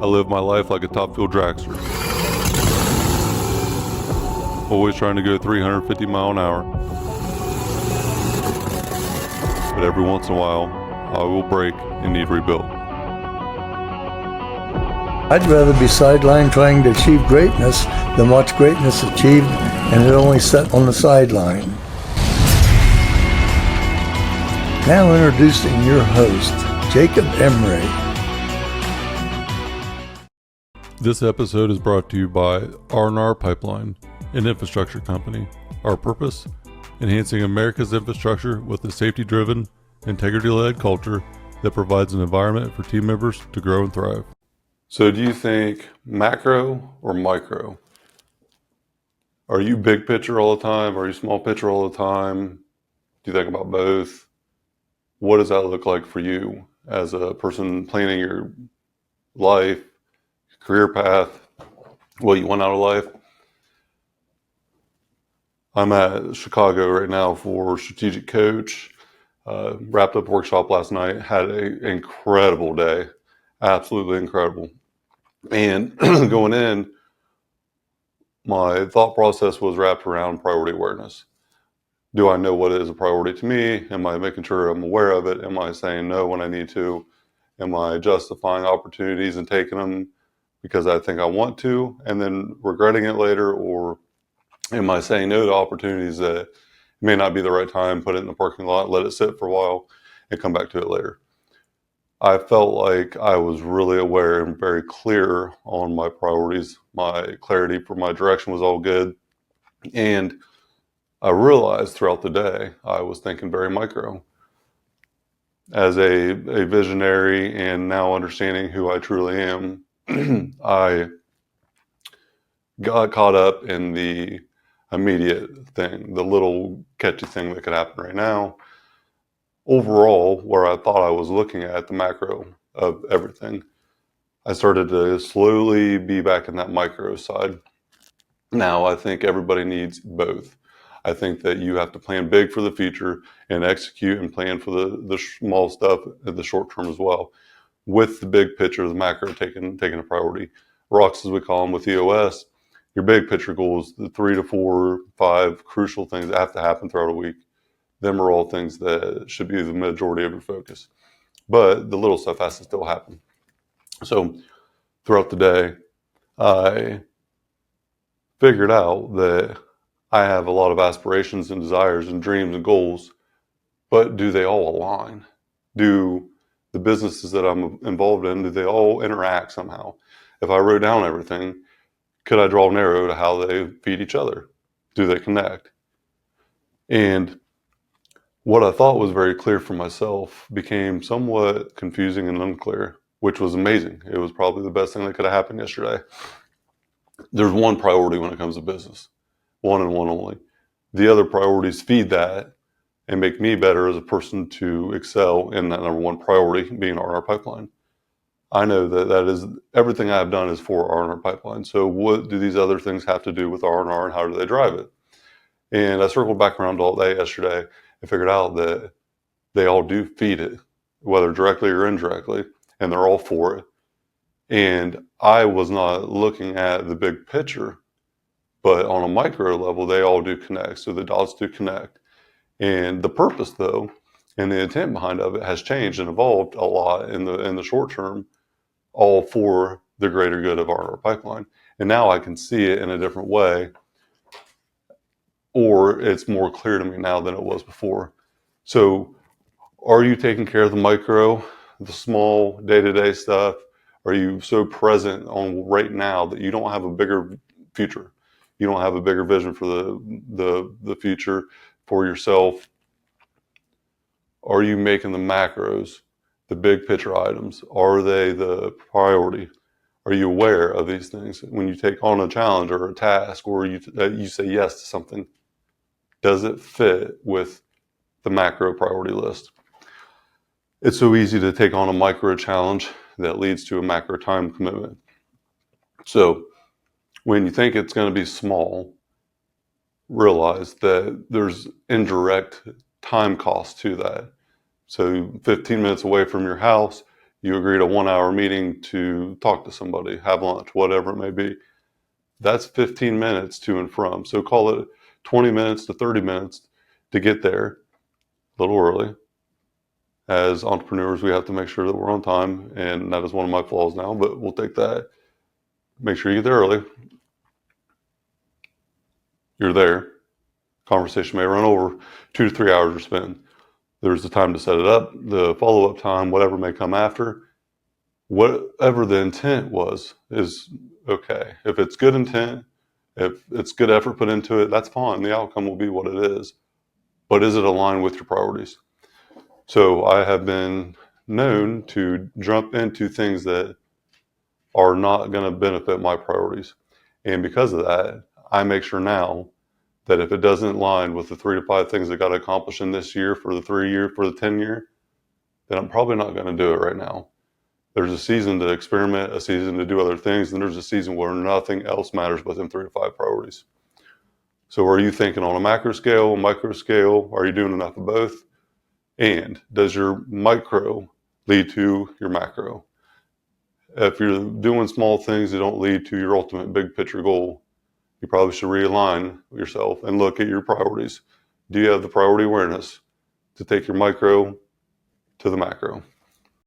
I live my life like a top fuel dragster, always trying to go 350 mile an hour. But every once in a while, I will break and need rebuilt. I'd rather be sidelined trying to achieve greatness than watch greatness achieved and it only set on the sideline. Now introducing your host, Jacob Emery. This episode is brought to you by R&R Pipeline, an infrastructure company. Our purpose? Enhancing America's infrastructure with a safety-driven, integrity-led culture that provides an environment for team members to grow and thrive. So do you think macro or micro? Are you big picture all the time? Are you small picture all the time? Do you think about both? What does that look like for you as a person planning your life, career path, what you want out of life? I'm at Chicago right now for Strategic Coach. Wrapped up a workshop last night, had an incredible day, absolutely incredible. And going in, my thought process was wrapped around priority awareness. Do I know what is a priority to me? Am I making sure I'm aware of it? Am I saying no when I need to? Am I justifying opportunities and taking them because I think I want to and then regretting it later? Or am I saying no to opportunities that may not be the right time, put it in the parking lot, let it sit for a while, and come back to it later? I felt like I was really aware and very clear on my priorities. My clarity for my direction was all good. And I realized throughout the day, I was thinking very micro. As a visionary and now understanding who I truly am, I got caught up in the immediate thing, the little catchy thing that could happen right now. Overall, where I thought I was looking at the macro of everything, I started to slowly be back in that micro side. Now, I think everybody needs both. I think that you have to plan big for the future and execute and plan for the small stuff in the short term as well, with the big picture, the macro taking a priority. Rocks, as we call them with EOS, your big picture goals, the 3 to 4, 5 crucial things that have to happen throughout a week. Them are all things that should be the majority of your focus. But the little stuff has to still happen. So throughout the day, I figured out that I have a lot of aspirations and desires and dreams and goals, but do they all align? Do the businesses that I'm involved in, do they all interact somehow? If I wrote down everything, could I draw an arrow to how they feed each other? Do they connect? And what I thought was very clear for myself became somewhat confusing and unclear, which was amazing. It was probably the best thing that could have happened yesterday. There's one priority when it comes to business, one and one only. The other priorities feed that and make me better as a person to excel in that number one priority, being R&R Pipeline. I know that is everything I've done is for R&R Pipeline. So what do these other things have to do with R&R and how do they drive it? And I circled back around all day yesterday and figured out that they all do feed it, whether directly or indirectly, and they're all for it. And I was not looking at the big picture, but on a micro level, they all do connect. So the dots do connect. And the purpose, though, and the intent behind of it has changed and evolved a lot in the short term, all for the greater good of our pipeline. And now I can see it in a different way, or it's more clear to me now than it was before. So are you taking care of the micro, the small day-to-day stuff? Are you so present on right now that you don't have a bigger future? You don't have a bigger vision for the future for yourself? Are you making the macros, the big picture items? Are they the priority? Are you aware of these things? When you take on a challenge or a task, or you say yes to something, does it fit with the macro priority list? It's so easy to take on a micro challenge that leads to a macro time commitment. So when you think it's going to be small, realize that there's indirect time cost to that. So 15 minutes away from your house, You agreed a 1 hour meeting to talk to somebody, have lunch, whatever it may be. That's 15 minutes to and from. So call it 20 minutes to 30 minutes to get there a little early. As entrepreneurs, we have to make sure that we're on time, and that is one of my flaws now, but we'll take that. Make sure you get there early. You're there. Conversation may run over. 2 to 3 hours are spent. There's the time to set it up, the follow-up time, whatever may come after. Whatever the intent was is okay. If it's good intent, if it's good effort put into it, that's fine. The outcome will be what it is. But is it aligned with your priorities? So I have been known to jump into things that are not going to benefit my priorities. And because of that, I make sure now that if it doesn't align with the 3 to 5 things that got accomplished in this year, for the 3 year, for the 10 year, then I'm probably not going to do it right now. There's a season to experiment, a season to do other things, and there's a season where nothing else matters but them 3 to 5 priorities. So are you thinking on a macro scale, a micro scale? Are you doing enough of both? And does your micro lead to your macro? If you're doing small things that don't lead to your ultimate big picture goal, you probably should realign yourself and look at your priorities. Do you have the priority awareness to take your micro to the macro?